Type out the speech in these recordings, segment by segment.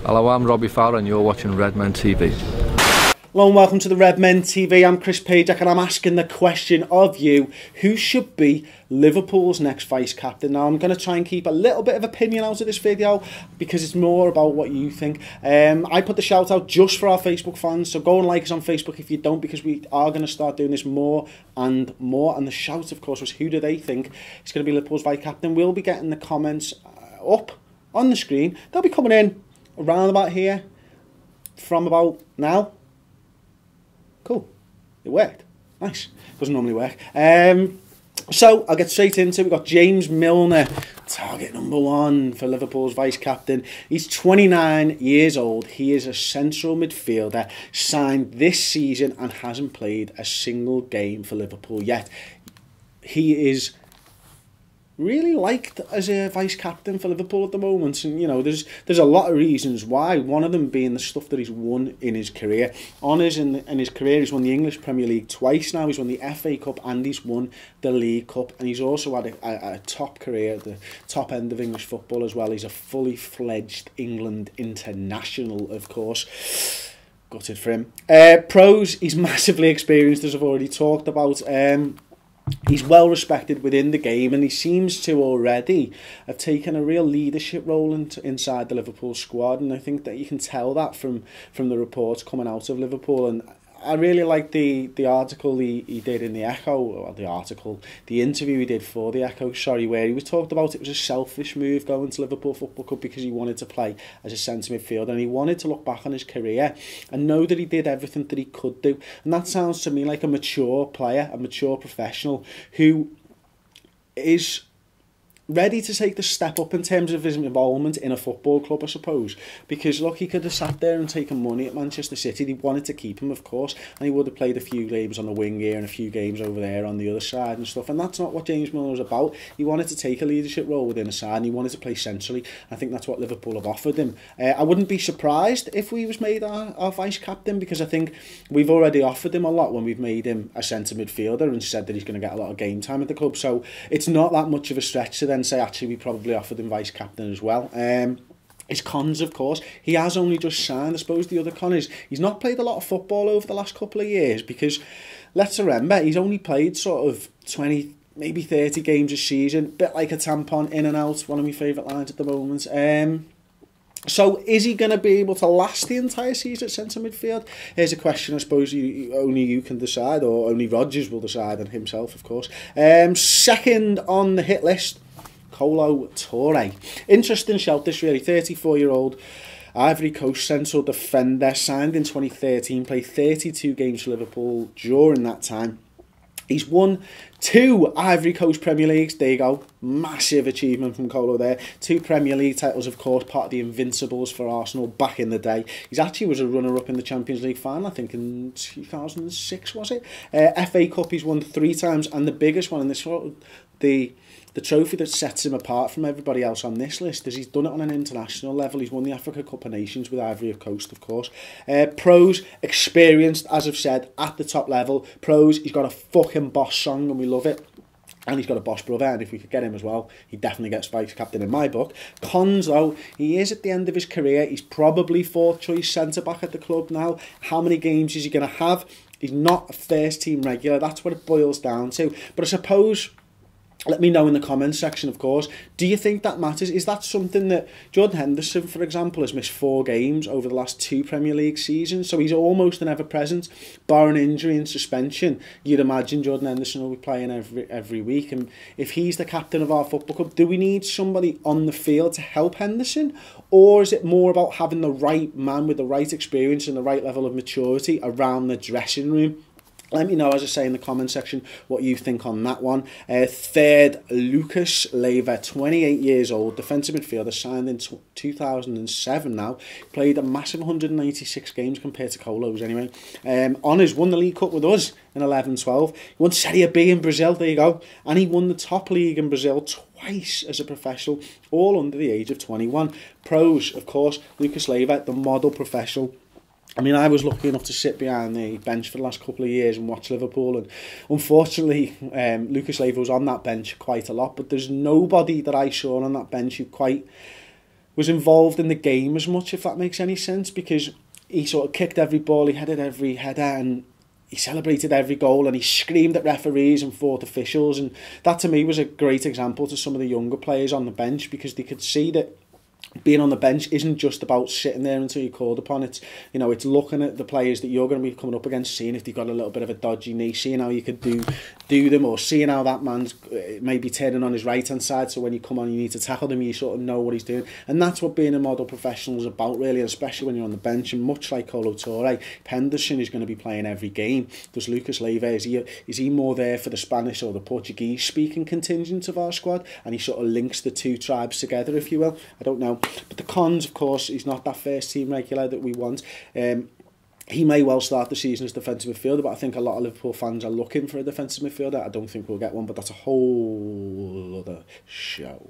Hello, I'm Robbie Fowler and you're watching Redmen TV. Hello and welcome to the Redmen TV. I'm Chris Pajak and I'm asking the question of you, who should be Liverpool's next vice-captain? Now I'm going to try and keep a little bit of opinion out of this video because it's more about what you think. I put the shout out just for our Facebook fans, so go and like us on Facebook if you don't, because we are going to start doing this more and more. And the shout, of course, was who do they think is going to be Liverpool's vice-captain. We'll be getting the comments up on the screen. They'll be coming in around about here from about now. Cool. It worked. Nice. Doesn't normally work. So I'll get straight into it. We've got James Milner, target number 1 for Liverpool's vice-captain. He's 29 years old. He is a central midfielder, signed this season and hasn't played a single game for Liverpool yet. He is really liked as a vice-captain for Liverpool at the moment, and you know there's a lot of reasons why, one of them being the stuff that he's won in his career. Honours in his career, he's won the English Premier League twice now, he's won the FA Cup and he's won the League Cup, and he's also had a top career at the top end of English football as well. He's a fully fledged England international, of course. Gutted for him. Pros, he's massively experienced, as I've already talked about. He's well respected within the game, and he seems to already have taken a real leadership role inside the Liverpool squad, and I think that you can tell that from the reports coming out of Liverpool. And I really like the article he did in the Echo, or the interview he did for the Echo, sorry, where he was talked about it was a selfish move going to Liverpool Football Club because he wanted to play as a centre midfielder and he wanted to look back on his career and know that he did everything that he could do. And that sounds to me like a mature player, a mature professional who is ready to take the step up in terms of his involvement in a football club, I suppose. Because, look, he could have sat there and taken money at Manchester City. They wanted to keep him, of course, and he would have played a few games on the wing here and a few games over there on the other side and stuff. And that's not what James Milner was about. He wanted to take a leadership role within a side and he wanted to play centrally. I think that's what Liverpool have offered him. I wouldn't be surprised if he was made our vice-captain, because I think we've already offered him a lot when we've made him a centre midfielder and said that he's going to get a lot of game time at the club. So it's not that much of a stretch to then say, actually, we probably offered him vice-captain as well. His cons, of course, he has only just signed. I suppose the other con is he's not played a lot of football over the last couple of years, because let's remember, he's only played sort of 20, maybe 30 games a season, bit like a tampon, in and out, one of my favourite lines at the moment. So is he going to be able to last the entire season at centre midfield? Here's a question I suppose only you can decide, or only Rodgers will decide, and himself, of course. Second on the hit list, Kolo Touré. Interesting shout this, really. 34-year-old Ivory Coast central defender, signed in 2013, played 32 games for Liverpool during that time. He's won 2 Ivory Coast Premier Leagues. There you go. Massive achievement from Kolo there. 2 Premier League titles, of course, part of the Invincibles for Arsenal back in the day. He actually was a runner-up in the Champions League final, I think in 2006, was it? FA Cup he's won 3 times, and the biggest one in this, the trophy that sets him apart from everybody else on this list is he's done it on an international level. He's won the Africa Cup of Nations with Ivory Coast, of course. Pros, experienced, as I've said, at the top level. Pros, he's got a fucking boss song and we love it. And he's got a boss brother, and if we could get him as well, he definitely gets vice-captain in my book. Cons, though, he is at the end of his career. He's probably 4th choice centre-back at the club now. How many games is he going to have? He's not a first-team regular. That's what it boils down to. But I suppose, let me know in the comments section, of course. Do you think that matters? Is that something that Jordan Henderson, for example, has missed 4 games over the last 2 Premier League seasons? So he's almost an ever-present, barring injury and suspension. You'd imagine Jordan Henderson will be playing every week. And if he's the captain of our football club, do we need somebody on the field to help Henderson? Or is it more about having the right man with the right experience and the right level of maturity around the dressing room? Let me know, as I say, in the comment section what you think on that one. Third, Lucas Leiva, 28 years old, defensive midfielder, signed in 2007 now. Played a massive 196 games compared to Kolo's anyway. Honours, won the League Cup with us in 11-12. He won Serie B in Brazil, there you go. And he won the top league in Brazil twice as a professional, all under the age of 21. Pros, of course, Lucas Leiva, the model professional. I mean, I was lucky enough to sit behind the bench for the last couple of years and watch Liverpool, and unfortunately Lucas Leiva was on that bench quite a lot, but there's nobody that I saw on that bench who quite was involved in the game as much, if that makes any sense, because he sort of kicked every ball, he headed every header, and he celebrated every goal, and he screamed at referees and fourth officials, and that to me was a great example to some of the younger players on the bench, because they could see that being on the bench isn't just about sitting there until you're called upon. It's, you know, it's looking at the players that you're going to be coming up against, seeing if they've got a little bit of a dodgy knee, seeing how you could do them, or seeing how that man's maybe turning on his right hand side, so when you come on you need to tackle them, you sort of know what he's doing. And that's what being a model professional is about, really, especially when you're on the bench. And much like Kolo Touré, Henderson is going to be playing every game. Does Lucas Leiva, is he more there for the Spanish or the Portuguese speaking contingent of our squad, and he sort of links the two tribes together, if you will? I don't know. But the cons, of course, he's not that first team regular that we want. He may well start the season as defensive midfielder, but I think a lot of Liverpool fans are looking for a defensive midfielder. I don't think we'll get one, but that's a whole other show.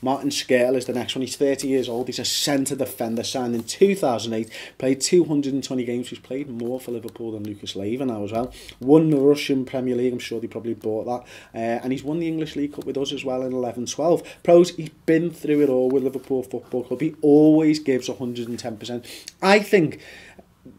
Martin Skrtel is the next one. He's 30 years old. He's a centre defender, signed in 2008, played 220 games. He's played more for Liverpool than Lucas Leiva now as well. Won the Russian Premier League. I'm sure they probably bought that. And he's won the English League Cup with us as well in 11-12. Pros, he's been through it all with Liverpool Football Club. He always gives 110%. I think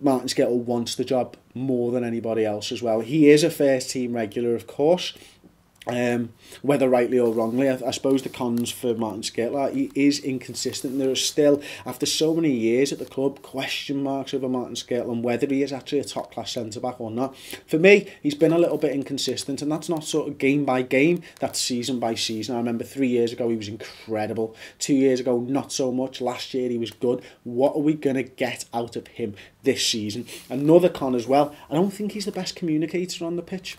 Martin Skrtel wants the job more than anybody else as well. He is a first team regular, of course. Whether rightly or wrongly, I suppose the cons for Martin Skrtel, he is inconsistent. There are still, after so many years at the club, question marks over Martin Skrtel and whether he is actually a top class centre back or not. For me, he's been a little bit inconsistent, and that's not sort of game by game, that's season by season. I remember 3 years ago he was incredible, 2 years ago not so much, last year he was good. What are we going to get out of him this season? Another con as well, I don't think he's the best communicator on the pitch.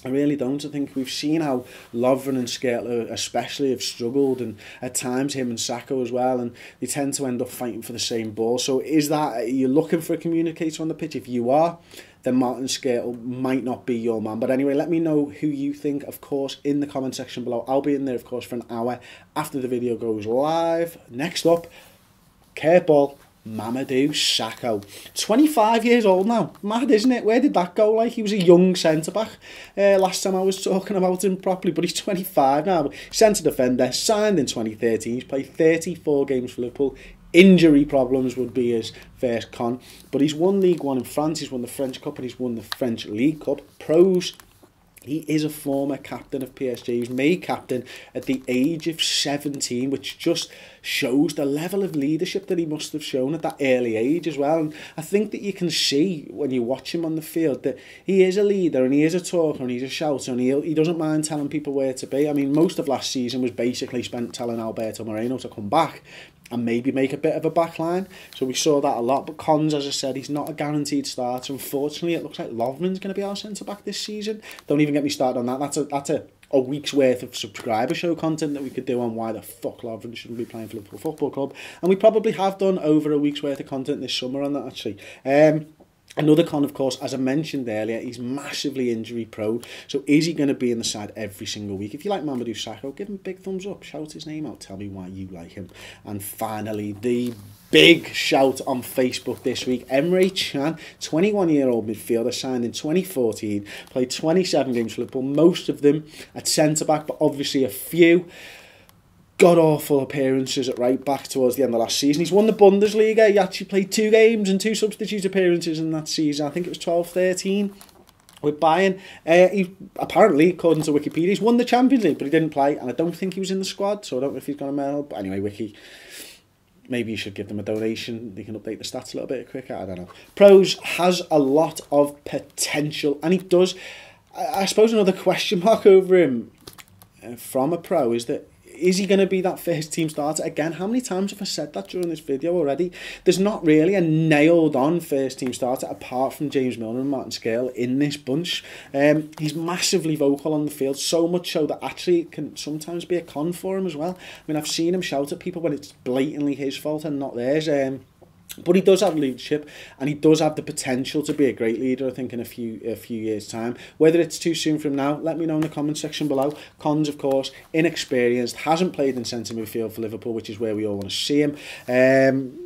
I really don't. I think we've seen how Lovren and Skrtel especially have struggled, and at times him and Sacco as well, and they tend to end up fighting for the same ball. So is that, are you looking for a communicator on the pitch? If you are, then Martin Skrtel might not be your man. But anyway, let me know who you think, of course, in the comment section below. I'll be in there, of course, for an hour after the video goes live. Next up, curveball, Mamadou Sakho. 25 years old now. Mad, isn't it? Where did that go? Like, he was a young centre-back last time I was talking about him properly, but he's 25 now. Centre defender, signed in 2013. He's played 34 games for Liverpool. Injury problems would be his first con, but he's won League One in France, he's won the French Cup, and he's won the French League Cup. Pros, he is a former captain of PSG. He was made captain at the age of 17, which just shows the level of leadership that he must have shown at that early age as well. And I think that you can see when you watch him on the field that he is a leader, and he is a talker, and he's a shouter, and he doesn't mind telling people where to be. I mean, most of last season was basically spent telling Alberto Moreno to come back and maybe make a bit of a backline. So we saw that a lot. But cons, as I said, he's not a guaranteed starter. Unfortunately, it looks like Lovren's going to be our centre-back this season. Don't even get me started on that. That's a week's worth of subscriber show content that we could do on why the fuck Lovren shouldn't be playing for Liverpool Football Club. And we probably have done over a week's worth of content this summer on that, actually. Another con, of course, as I mentioned earlier, he's massively injury prone. So is he going to be in the side every single week? If you like Mamadou Sakho, give him a big thumbs up. Shout his name out. Tell me why you like him. And finally, the big shout on Facebook this week. Emre Can, 21-year-old midfielder, signed in 2014. Played 27 games for Liverpool. Most of them at centre-back, but obviously a few god-awful appearances at right-back towards the end of last season. He's won the Bundesliga. He actually played 2 games and 2 substitute appearances in that season. I think it was 12-13 with Bayern. He apparently, according to Wikipedia, he's won the Champions League, but he didn't play, and I don't think he was in the squad, so I don't know if he's got a medal. But anyway, Wiki, maybe you should give them a donation. They can update the stats a little bit quicker. I don't know. Pros, has a lot of potential, and he does. I suppose another question mark over him from a pro is that, is he going to be that first team starter again? How many times have I said that during this video already? There's not really a nailed on first team starter apart from James Milner and Martin Skrtel in this bunch. He's massively vocal on the field, so much so that actually it can sometimes be a con for him as well. I mean, I've seen him shout at people when it's blatantly his fault and not theirs. But he does have leadership, and he does have the potential to be a great leader, I think, in a few years' time. Whether it's too soon from now, let me know in the comment section below. Cons, of course, inexperienced, hasn't played in centre midfield for Liverpool, which is where we all want to see him.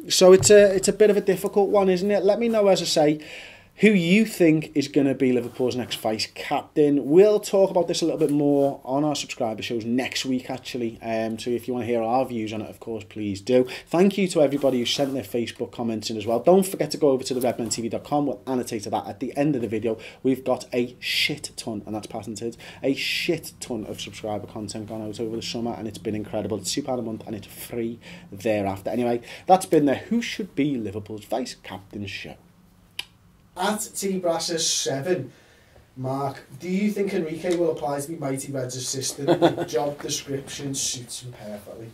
So it's a bit of a difficult one, isn't it? Let me know, as I say, who you think is going to be Liverpool's next vice captain. We'll talk about this a little bit more on our subscriber shows next week, actually. So if you want to hear our views on it, of course, please do. Thank you to everybody who sent their Facebook comments in as well. Don't forget to go over to the redmentv.com. We'll annotate that at the end of the video. We've got a shit ton, and that's patented, a shit ton of subscriber content gone out over the summer, and it's been incredible. It's £2 a month, and it's free thereafter. Anyway, that's been the Who Should Be Liverpool's Vice Captain show. At TBrassus7, Mark, do you think Enrique will apply to be Mighty Red's assistant? The job description suits him perfectly.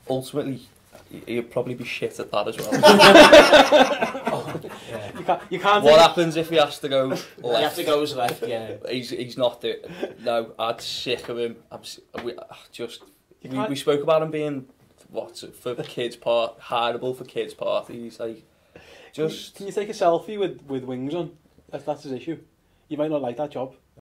Ultimately, he'd probably be shit at that as well. You can't. What happens if he has to go left? He has to go left, yeah. He's not doing. No, I'd sick of him. We spoke about him being for kids hireable for kids parties. Like, just can you take a selfie with wings on? That's his issue. You might not like that job.